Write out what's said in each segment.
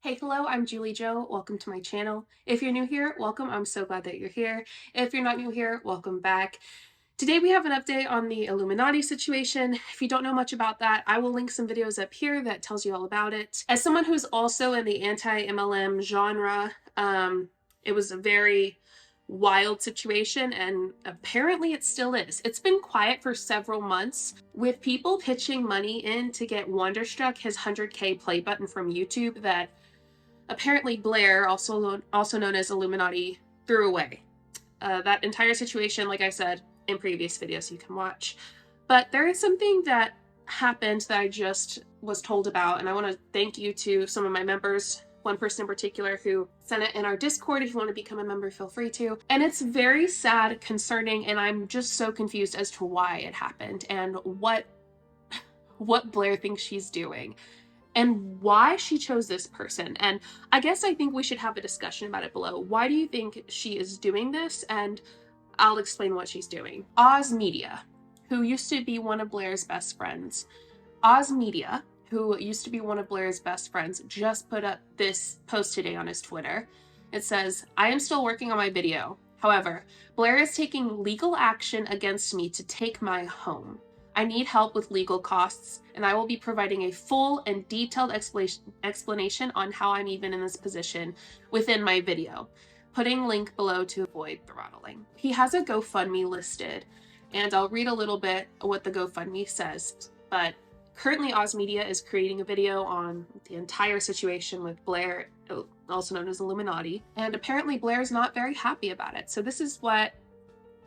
Hey, hello, I'm JulieJo. Welcome to my channel. If you're new here, welcome. I'm so glad that you're here. If you're not new here, welcome back. Today we have an update on the Illuminaughtii situation. If you don't know much about that, I will link some videos up here that tells you all about it. As someone who's also in the anti-MLM genre, it was a very wild situation, and apparently it still is. It's been quiet for several months, with people pitching money in to get Wonderstruck his 100K play button from YouTube that apparently Blair, also known as Illuminaughtii, threw away. That entire situation, like I said in previous videos, you can watch. But there is something that happened that I just was told about, and I want to thank you to some of my members. One person in particular who sent it in our Discord. If you want to become a member, feel free to. And it's very sad, concerning, and I'm just so confused as to why it happened and what Blair thinks she's doing and why she chose this person. And I think we should have a discussion about it below. Why do you think she is doing this? And I'll explain what she's doing. Oz Media, who used to be one of Blair's best friends. Oz Media, who used to be one of Blair's best friends, just put up this post today on his Twitter. It says, "I am still working on my video. However, Blair is taking legal action against me to take my home. I need help with legal costs, and I will be providing a full and detailed explanation on how I'm even in this position within my video. Putting link below to avoid throttling." He has a GoFundMe listed, and I'll read a little bit what the GoFundMe says. But currently, Oz Media is creating a video on the entire situation with Blair, also known as Illuminaughtii, and apparently Blair's not very happy about it. So this is what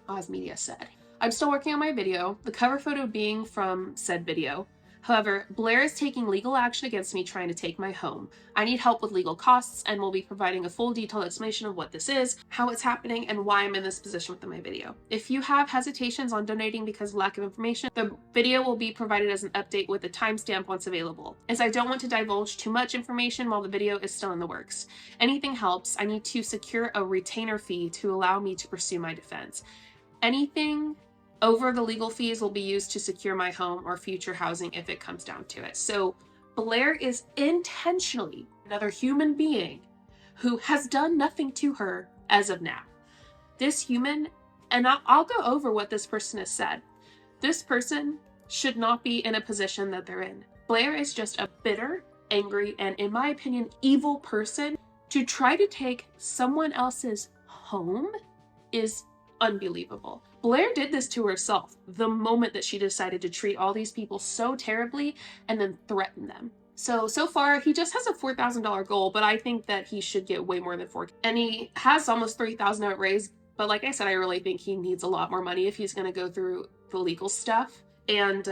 Oz Media said. "I'm still working on my video, the cover photo being from said video. However, Blair is taking legal action against me trying to take my home. I need help with legal costs and will be providing a full detailed explanation of what this is, how it's happening, and why I'm in this position within my video. If you have hesitations on donating because of lack of information, the video will be provided as an update with a timestamp once available, as I don't want to divulge too much information while the video is still in the works. Anything helps. I need to secure a retainer fee to allow me to pursue my defense. Anything over the legal fees will be used to secure my home or future housing if it comes down to it." So Blair is intentionally another human being who has done nothing to her as of now. This human, and I'll go over what this person has said. This person should not be in a position that they're in. Blair is just a bitter, angry, and in my opinion, evil person. To try to take someone else's home is unbelievable. Blair did this to herself the moment that she decided to treat all these people so terribly and then threaten them. So far, he just has a $4,000 goal, but I think that he should get way more than $4,000. And he has almost $3,000 out raised, but like I said, I really think he needs a lot more money if he's going to go through the legal stuff and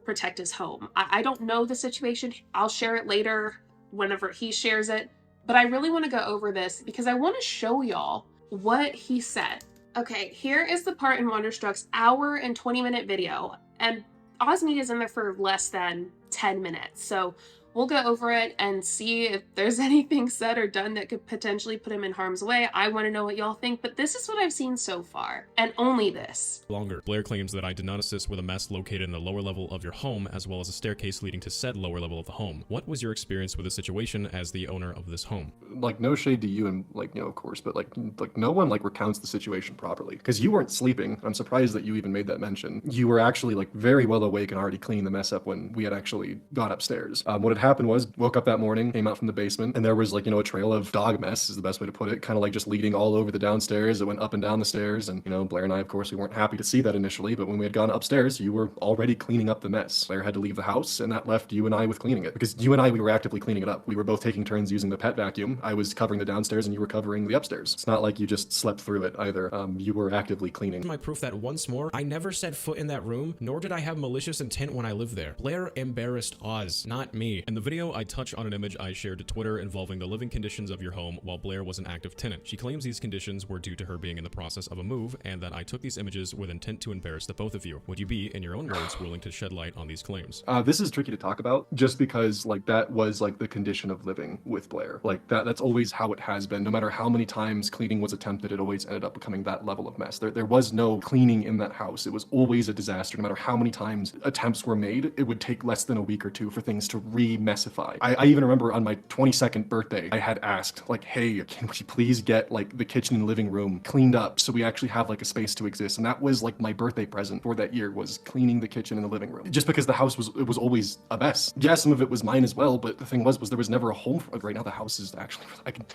protect his home. I don't know the situation. I'll share it later whenever he shares it, but I really want to go over this because I want to show y'all what he said. Okay, here is the part in Wonderstruck's hour and 20-minute video, and Oz Media's in there for less than 10 minutes, so we'll go over it and see if there's anything said or done that could potentially put him in harm's way. I want to know what y'all think, but this is what I've seen so far, and only this. Longer. Blair claims that I did not assist with a mess located in the lower level of your home, as well as a staircase leading to said lower level of the home. What was your experience with the situation as the owner of this home? Like, no shade to you and, like, you know, of course, but like no one, like, recounts the situation properly. Because you weren't sleeping. I'm surprised that you even made that mention. You were actually, like, very well awake and already cleaning the mess up when we had actually got upstairs. What had happened was, woke up that morning, came out from the basement, and there was, like, you know, a trail of dog mess, is the best way to put it, kind of like just leading all over the downstairs. It went up and down the stairs, and, you know, Blair and I, of course, we weren't happy to see that initially, but when we had gone upstairs, you were already cleaning up the mess. Blair had to leave the house, and that left you and I with cleaning it, because you and I, we were actively cleaning it up. We were both taking turns using the pet vacuum. I was covering the downstairs, and you were covering the upstairs. It's not like you just slept through it either. You were actively cleaning. My proof that once more, I never set foot in that room, nor did I have malicious intent when I lived there. Blair embarrassed Oz, not me. In the video, I touch on an image I shared to Twitter involving the living conditions of your home while Blair was an active tenant. She claims these conditions were due to her being in the process of a move, and that I took these images with intent to embarrass the both of you. Would you be, in your own words, willing to shed light on these claims? This is tricky to talk about, just because, like, that was, like, the condition of living with Blair. Like, that's always how it has been. No matter how many times cleaning was attempted, it always ended up becoming that level of mess. There was no cleaning in that house. It was always a disaster. No matter how many times attempts were made, it would take less than a week or two for things to messify. I even remember on my 22nd birthday, I had asked like, hey, can we please get like the kitchen and living room cleaned up so we actually have like a space to exist? And that was like my birthday present for that year, was cleaning the kitchen and the living room. Just because the house was always a mess. Yeah, some of it was mine as well, but the thing was there was never a home for it. Right now the house is actually,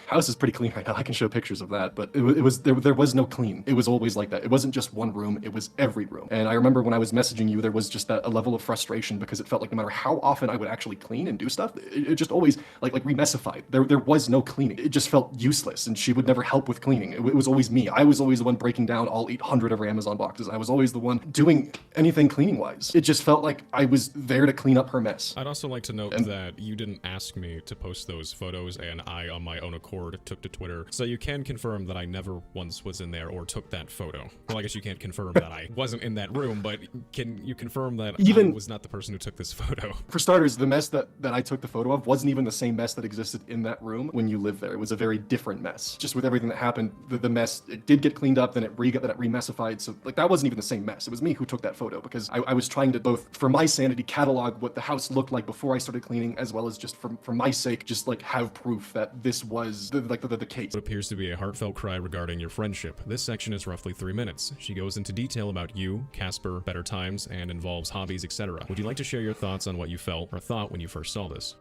house is pretty clean right now. I can show pictures of that, but there was no clean. It was always like that. It wasn't just one room, it was every room. And I remember when I was messaging you, there was just a level of frustration because it felt like no matter how often I would actually clean and do stuff, it just always like remessified. There was no cleaning. It just felt useless, and she would never help with cleaning. It was always me. I was always the one breaking down all 800 of her Amazon boxes. I was always the one doing anything cleaning wise. It just felt like I was there to clean up her mess. I'd also like to note that you didn't ask me to post those photos, and I, on my own accord, took to Twitter. So you can confirm that I never once was in there or took that photo. Well, I guess you can't confirm that I wasn't in that room, but can you confirm that I was not the person who took this photo? For starters, the mess that I took the photo of wasn't even the same mess that existed in that room when you lived there. It was a very different mess. Just with everything that happened, the mess, it did get cleaned up, then it remessified. So like that wasn't even the same mess. It was me who took that photo because I was trying to, both for my sanity, catalog what the house looked like before I started cleaning, as well as just for my sake, just like have proof that this was the case. What appears to be a heartfelt cry regarding your friendship. This section is roughly 3 minutes. She goes into detail about you, Casper, better times, and involves hobbies, etc. Would you like to share your thoughts on what you felt or thought when you first saw this?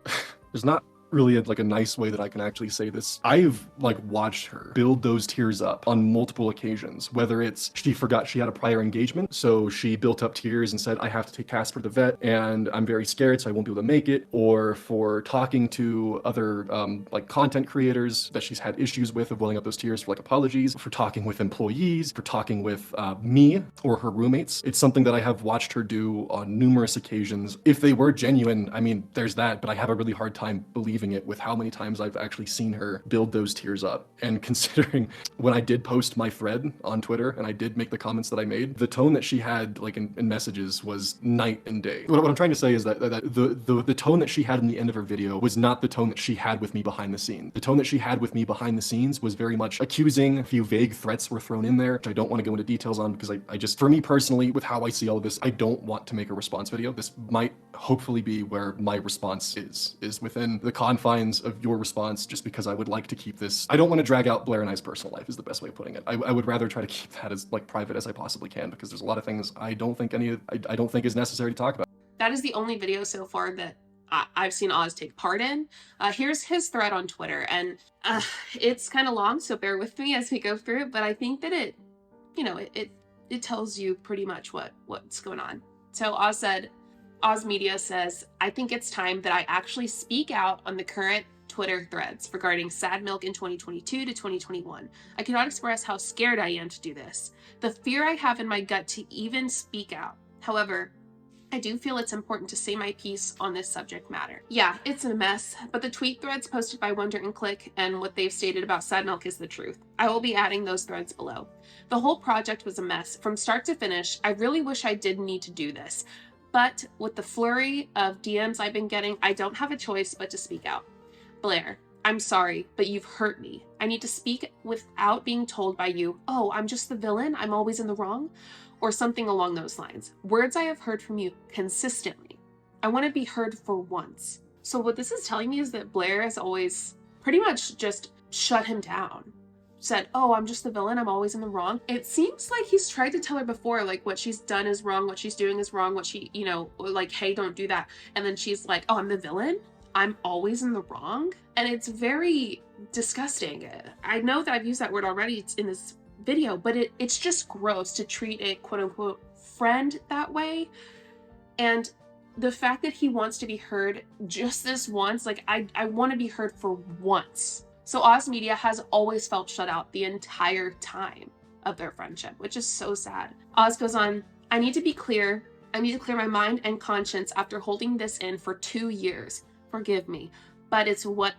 There's not really a nice way that I can actually say this. I've watched her build those tears up on multiple occasions, whether it's she forgot she had a prior engagement, so she built up tears and said, I have to take Casper to the vet and I'm very scared, so I won't be able to make it, or for talking to other content creators that she's had issues with, of welling up those tears for apologies, for talking with employees, for talking with me or her roommates. It's something that I have watched her do on numerous occasions. If they were genuine, I mean, there's that, but I have a really hard time believing it with how many times I've actually seen her build those tears up. And considering when I did post my thread on Twitter and I did make the comments that I made, the tone that she had in messages was night and day. What I'm trying to say is that the tone that she had in the end of her video was not the tone that she had with me behind the scenes. The tone that she had with me behind the scenes was very much accusing. A few vague threats were thrown in there, which I don't want to go into details on because I just, for me personally, with how I see all of this, I don't want to make a response video. This might hopefully be where my response is within the confines of your response, just because I would like to keep this, I don't want to drag out Blair and I's personal life is the best way of putting it. I would rather try to keep that as private as I possibly can, because there's a lot of things I don't think is necessary to talk about. That is the only video so far that I've seen Oz take part in. Here's his thread on Twitter, and it's kind of long, so bear with me as we go through it, but I think that it tells you pretty much what's going on. So Oz said, Oz Media says, I think it's time that I actually speak out on the current Twitter threads regarding sad milk in 2022 to 2021. I cannot express how scared I am to do this. The fear I have in my gut to even speak out. However, I do feel it's important to say my piece on this subject matter. Yeah, it's a mess, but the tweet threads posted by Wonder and Click and what they've stated about sad milk is the truth. I will be adding those threads below. The whole project was a mess from start to finish. I really wish I didn't need to do this. But with the flurry of DMs I've been getting, I don't have a choice but to speak out. Blair, I'm sorry, but you've hurt me. I need to speak without being told by you, oh, I'm just the villain, I'm always in the wrong, or something along those lines. Words I have heard from you consistently. I want to be heard for once. So what this is telling me is that Blair has always pretty much just shut him down. Said, oh, I'm just the villain, I'm always in the wrong. It seems like he's tried to tell her before, what she's done is wrong, what she's doing is wrong, what she, hey, don't do that. And then she's like, oh, I'm the villain? I'm always in the wrong? And it's very disgusting. I know that I've used that word already in this video, but it's just gross to treat a quote-unquote friend that way. And the fact that he wants to be heard just this once, I want to be heard for once. So Oz Media has always felt shut out the entire time of their friendship, which is so sad. Oz goes on, I need to clear my mind and conscience after holding this in for 2 years. Forgive me, but it's what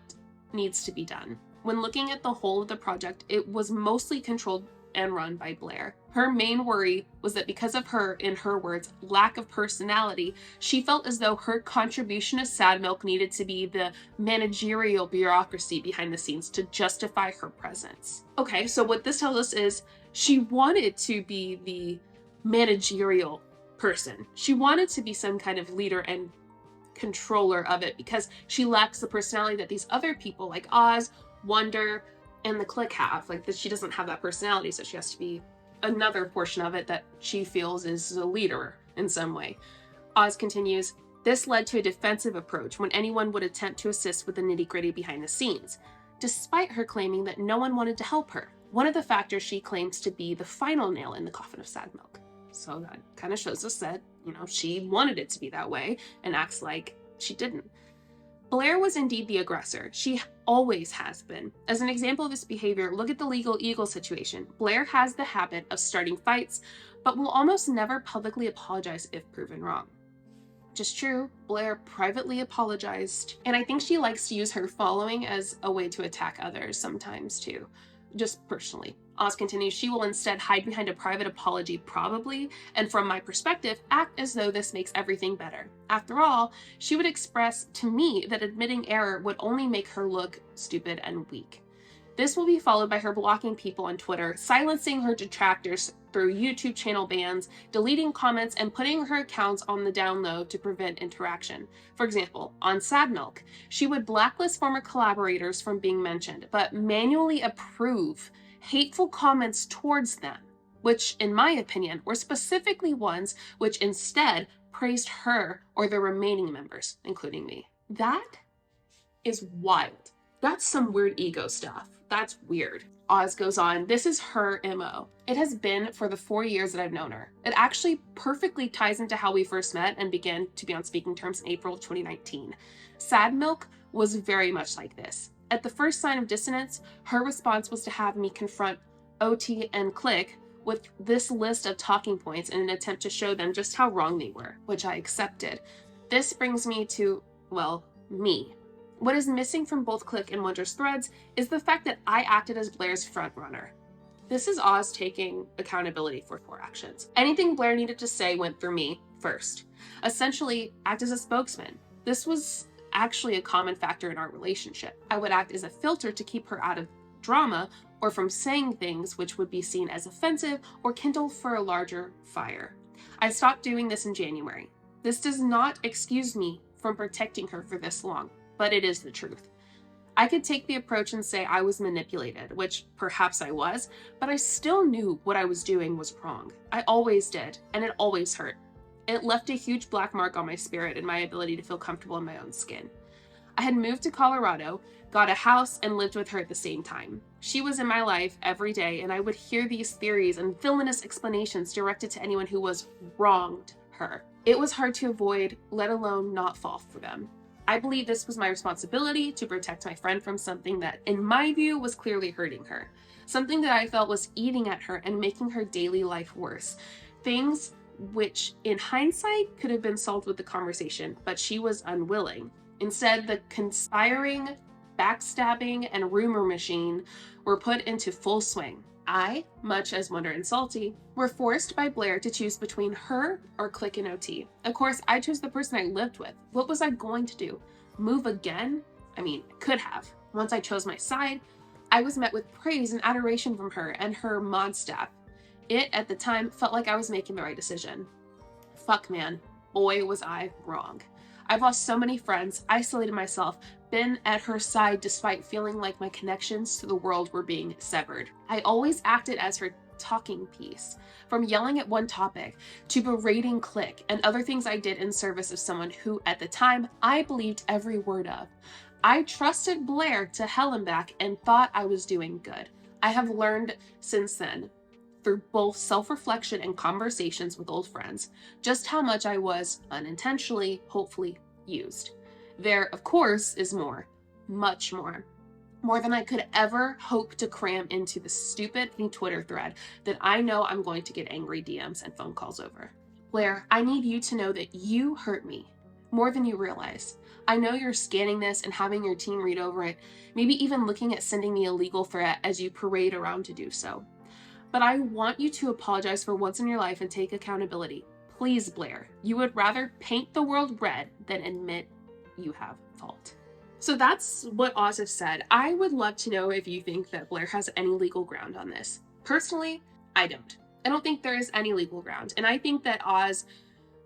needs to be done. When looking at the whole of the project, it was mostly controlled and run by Blair. Her main worry was that because of her, in her words, lack of personality, she felt as though her contribution to Sad Milk needed to be the managerial bureaucracy behind the scenes to justify her presence. Okay, so what this tells us is she wanted to be the managerial person. She wanted to be some kind of leader and controller of it because she lacks the personality that these other people like Oz, Wonder, and the Clique have. Like, that she doesn't have that personality, so she has to be another portion of it that she feels is a leader in some way. Oz continues, this led to a defensive approach when anyone would attempt to assist with the nitty-gritty behind the scenes, despite her claiming that no one wanted to help her. One of the factors she claims to be the final nail in the coffin of Sad Milk. So that kind of shows us that, she wanted it to be that way and acts like she didn't. Blair was indeed the aggressor. She always has been. As an example of this behavior, look at the Legal Eagle situation. Blair has the habit of starting fights, but will almost never publicly apologize if proven wrong. Just true, Blair privately apologized, and I think she likes to use her following as a way to attack others sometimes too, just personally. Oz continues, she will instead hide behind a private apology probably, and from my perspective, act as though this makes everything better. After all, she would express to me that admitting error would only make her look stupid and weak. This will be followed by her blocking people on Twitter, silencing her detractors through YouTube channel bans, deleting comments, and putting her accounts on the down low to prevent interaction. For example, on Sad Milk, she would blacklist former collaborators from being mentioned, but manually approve hateful comments towards them, which, in my opinion, were specifically ones which instead praised her or the remaining members, including me. That is wild. That's some weird ego stuff. That's weird. Oz goes on, this is her MO. It has been for the 4 years that I've known her. It actually perfectly ties into how we first met and began to be on speaking terms in April of 2019. Sad Milk was very much like this. At the first sign of dissonance, her response was to have me confront OT and Clique with this list of talking points in an attempt to show them just how wrong they were, which I accepted. This brings me to, well, me. What is missing from both Clique and Wonder's threads is the fact that I acted as Blair's frontrunner. This is Oz taking accountability for poor actions. Anything Blair needed to say went through me first. Essentially, act as a spokesman. This was actually a common factor in our relationship. I would act as a filter to keep her out of drama or from saying things which would be seen as offensive or kindle for a larger fire. I stopped doing this in January. This does not excuse me from protecting her for this long, but it is the truth. I could take the approach and say I was manipulated, which perhaps I was, but I still knew what I was doing was wrong. I always did, and it always hurt. It left a huge black mark on my spirit and my ability to feel comfortable in my own skin. I had moved to Colorado, got a house, and lived with her at the same time. She was in my life every day, and I would hear these theories and villainous explanations directed to anyone who was wronged her. It was hard to avoid, let alone not fall for them. I believe this was my responsibility to protect my friend from something that, in my view, was clearly hurting her. Something that I felt was eating at her and making her daily life worse. Things which, in hindsight, could have been solved with the conversation, but she was unwilling. Instead, the conspiring, backstabbing, and rumor machine were put into full swing. I, much as Wonder and Salty, were forced by Blair to choose between her or Clique and OT. Of course, I chose the person I lived with. What was I going to do? Move again? I mean, I could have. Once I chose my side, I was met with praise and adoration from her and her mod staff. It, at the time, felt like I was making the right decision. Fuck, man. Boy, was I wrong. I've lost so many friends, isolated myself, been at her side despite feeling like my connections to the world were being severed. I always acted as her talking piece, from yelling at one topic to berating Clique and other things I did in service of someone who, at the time, I believed every word of. I trusted Blair to hell and back and thought I was doing good. I have learned since then, through both self-reflection and conversations with old friends, just how much I was, unintentionally, hopefully, used. There, of course, is more. Much more. More than I could ever hope to cram into the stupid Twitter thread that I know I'm going to get angry DMs and phone calls over. Blair, I need you to know that you hurt me more than you realize. I know you're scanning this and having your team read over it, maybe even looking at sending me a legal threat as you parade around to do so. But I want you to apologize for what's in your life and take accountability. Please, Blair, you would rather paint the world red than admit you have fault. So that's what Oz has said. I would love to know if you think that Blair has any legal ground on this. Personally, I don't. I don't think there is any legal ground. And I think that Oz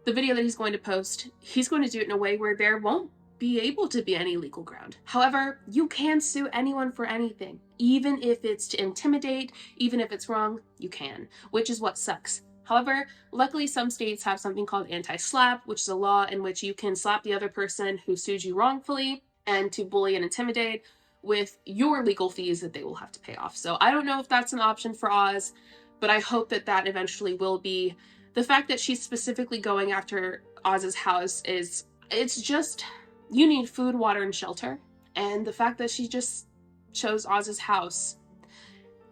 the video that he's going to post, he's going to do it in a way where there won't be able to be any legal ground. However, you can sue anyone for anything. Even if it's to intimidate, even if it's wrong, you can, which is what sucks. However, luckily some states have something called anti-slap, which is a law in which you can slap the other person who sued you wrongfully and to bully and intimidate with your legal fees that they will have to pay off. So I don't know if that's an option for Oz, but I hope that that eventually will be. The fact that she's specifically going after Oz's house is, it's just, you need food, water, and shelter. And the fact that she just chose Oz's house,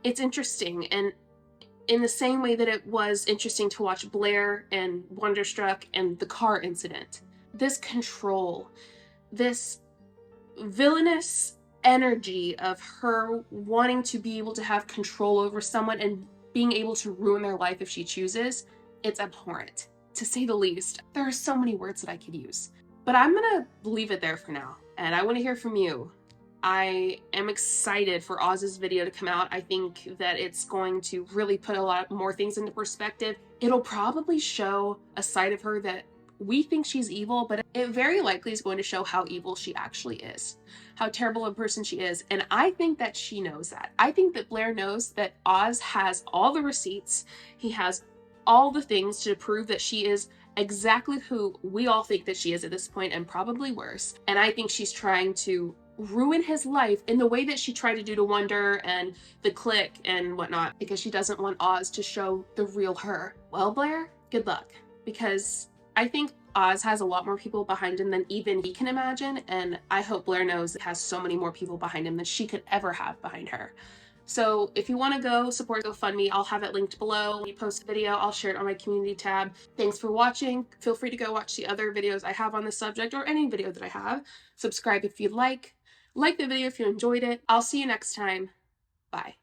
it's interesting. And in the same way that it was interesting to watch Blair and Wonderstruck and the car incident, this control, this villainous energy of her wanting to be able to have control over someone and being able to ruin their life if she chooses, it's abhorrent, to say the least. There are so many words that I could use, but I'm gonna leave it there for now, and I want to hear from you. I am excited for Oz's video to come out. I think that it's going to really put a lot more things into perspective. It'll probably show a side of her that we think she's evil, but it very likely is going to show how evil she actually is, how terrible a person she is. And I think that she knows that. I think that Blair knows that Oz has all the receipts. He has all the things to prove that she is exactly who we all think that she is at this point, and probably worse. And I think she's trying to ruin his life in the way that she tried to do to Wonder and the Clique and whatnot, because she doesn't want Oz to show the real her. Well, Blair, good luck, because I think Oz has a lot more people behind him than even he can imagine, and I hope Blair knows it has so many more people behind him than she could ever have behind her. So if you want to go support GoFundMe, I'll have it linked below. When you post a video, I'll share it on my community tab. Thanks for watching. Feel free to go watch the other videos I have on this subject, or any video that I have. Subscribe if you'd like. Like the video if you enjoyed it. I'll see you next time. Bye.